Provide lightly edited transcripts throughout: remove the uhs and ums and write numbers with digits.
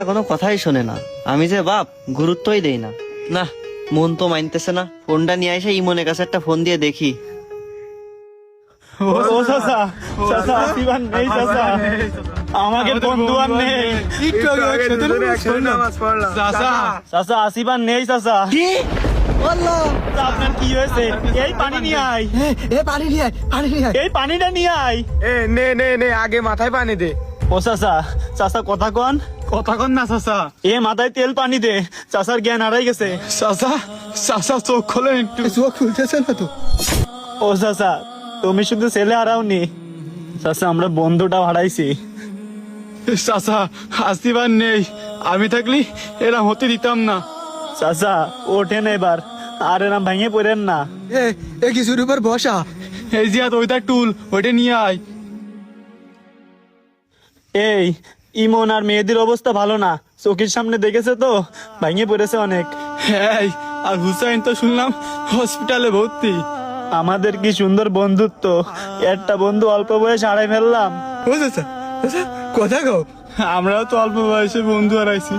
কোনো কথাই শোনে না। আমি যে বাপ গুরুত্বই দেই না। না, মন তো মানতেছে না। ফোনটা নিয়ে এসে ইমনের কাছে একটা ফোন দিয়ে দেখি। ও চাচা, চাচা আসিবান নেই চাচা, আমাকে বন্ধু আর নেই। চাচা আসিবান নেই চাচা। কি বললো? আপনার কি হয়েছে? এই পানি নিয়ে আয়, পানি নিয়ে আয়, পানি নিয়ে আয়। এই পানিটা নিয়ে আয়। নে আগে মাথায় পানি দে। ও চাচা, চাচা কথা কন। কথা কন না চাচা। এ মাথায় তেল পানি দে, চাচার জ্ঞান হারাই গেছে। চাচা চাচা চোখ খোলেন একটু। চোখ খুলতেছে না তো। ও চাচা, তুমি শুধু ছেলে হারাওনি চাচা, আমরা বন্ধুটা হারাইছি। চাচা আসিবার নেই, আমি থাকলি এরা হতে দিতাম না। চাচা ওঠেন এবার, আর এরম ভেঙে পড়েন না। এ কিছুর উপর বসা। এই জিয়াত ওইটা টুল, ওইটা নিয়ে আয়। এই ইমন আর মেয়েদের অবস্থা ভালো না, চোখের সামনে দেখেছে তো, ভেঙে পড়েছে অনেক। এই আর হুসাইন তো শুনলাম হসপিটালে ভর্তি। আমাদের কি সুন্দর বন্ধুত্ব, একটা বন্ধু অল্প বয়স হারাই ফেললাম। ও চাচা, কথা কও। আমরাও তো অল্প বয়সে বন্ধু হারাইছি,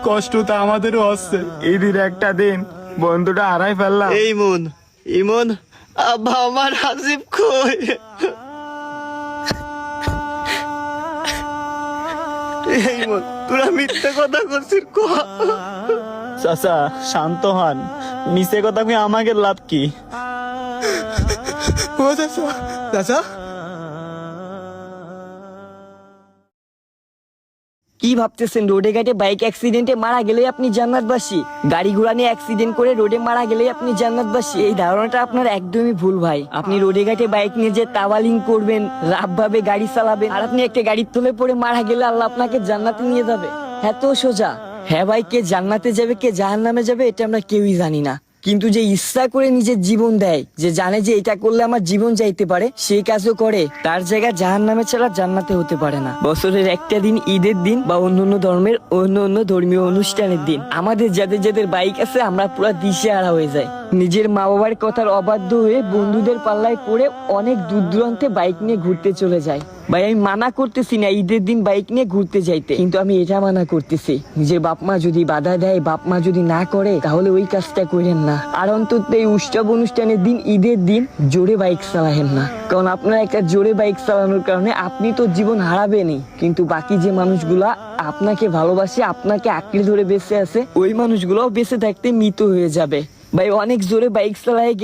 কষ্ট তো আমাদেরও হচ্ছে। ঈদের একটা দিন বন্ধুটা হারাই ফেললাম। এই ইমন, ইমন, আব্বা আমার হাসিব কই? এই ইমন, তোরা মিথ্যে কথা করছিস ক? চাচা শান্ত হন, মিশে কথা কই আমাকে লাভ কি? ও চাচা, চাচা কি ভাবতেছেন রোডে ঘাটে বাইক অ্যাক্সিডেন্টে মারা গেলে আপনি জান্নাতবাসী? গাড়ি ঘোড়া নিয়ে অ্যাক্সিডেন্ট করে রোডে মারা গেলে আপনি জান্নাতবাসী? এই ধারণাটা আপনার একদমই ভুল ভাই। আপনি রোডে ঘাটে বাইক নিয়ে যে তাওয়ালিং করবেন, রাফভাবে গাড়ি চালাবেন, আর আপনি একটা গাড়ির তলে পড়ে মারা গেলে আল্লাহ আপনাকে জান্নাতে নিয়ে যাবে। হ্যাঁ তো সোজা। হ্যাঁ ভাই, কে জান্নাতে যাবে কে জাহান্নামে যাবে এটা আমরা কেউই জানি না, কিন্তু যে ইচ্ছা করে নিজের জীবন দেয়, যে জানে যে এটা করলে আমার জীবন যাইতে পারে, সেই কাজও করে, তার জায়গায় জাহান্নামে ছাড়া জান্নাতে হতে পারে না। বছরের একটা দিন, ঈদের দিন বা অন্য ধর্মের অন্য ধর্মীয় অনুষ্ঠানের দিন, আমাদের যাদের যাদের বাইক আছে আমরা পুরো দিশেহারা হয়ে যাই। নিজের মা বাবার কথার অবাধ্য হয়ে বন্ধুদের পাল্লায় পড়ে অনেক দূর দূরান্তে বাইক নিয়ে ঘুরতে চলে যায়। ভাই আমি মানা করতেছি না ঈদের দিন বাইক নিয়ে ঘুরতে যাইতে, কিন্তু আমি এটা মানা করতেছি, নিজের বাপ মা যদি বাধা দেয়, বাপ মা যদি না করে, তাহলে ওই কাজটা করেন না। আর অন্তত এই উৎসব অনুষ্ঠানের দিন, ঈদের দিন জোরে বাইক চালাবেন না, কারণ আপনার একটা জোরে বাইক চালানোর কারণে আপনি তো জীবন হারাবেনই, কিন্তু বাকি যে মানুষগুলা আপনাকে ভালোবাসে, আপনাকে আঁকড়ে ধরে বেঁচে আছে, ওই মানুষগুলোও বেঁচে থাকতে মৃত হয়ে যাবে। ভাই অনেক জোরে বাইক চালায়